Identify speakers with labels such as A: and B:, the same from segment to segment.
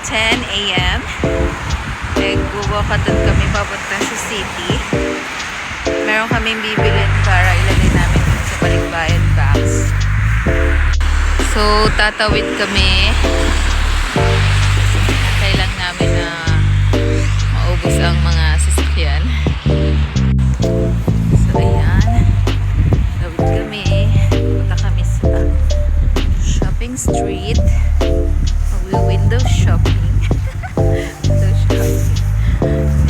A: 10 a.m. Nagbuwakaton kami papunta sa city. Meron kaming bibilin para ilagay namin sa Balikbayan box. So, tatawid kami. Kailang namin na maubos ang mga sasakyan. So, ayan. Tawid kami. Punta kami sa shopping street. Mag-window shopping. Window shopping.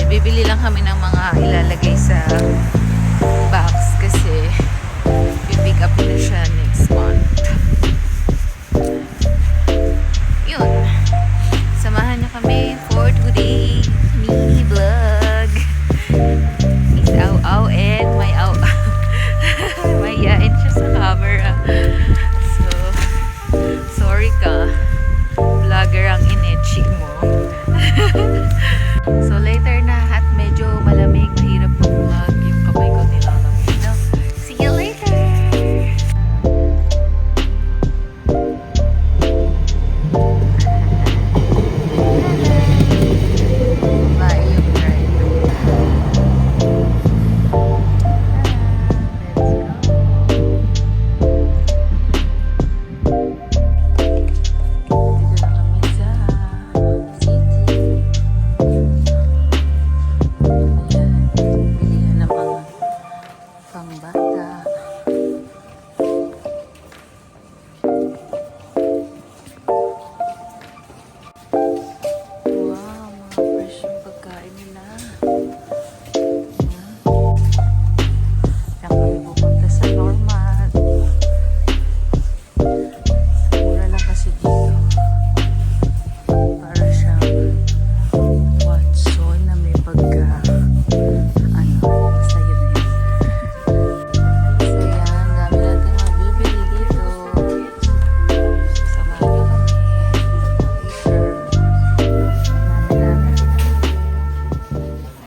A: Bibili lang kami ng mga ilalagay sa box kasi pipick up na siya next month. Yun. Samahan niyo kami for today mini vlog. Is aw-aw and may aw-aw. Mayayain siya sa camera. So, sorry ka. Vlogger ang in-etching mo. So, later na at medyo malamig. Mahirap mag-vlog. Yung kamay ko nilalamig. No? See you later! Bye, yung driver. Let's go! Pangbata.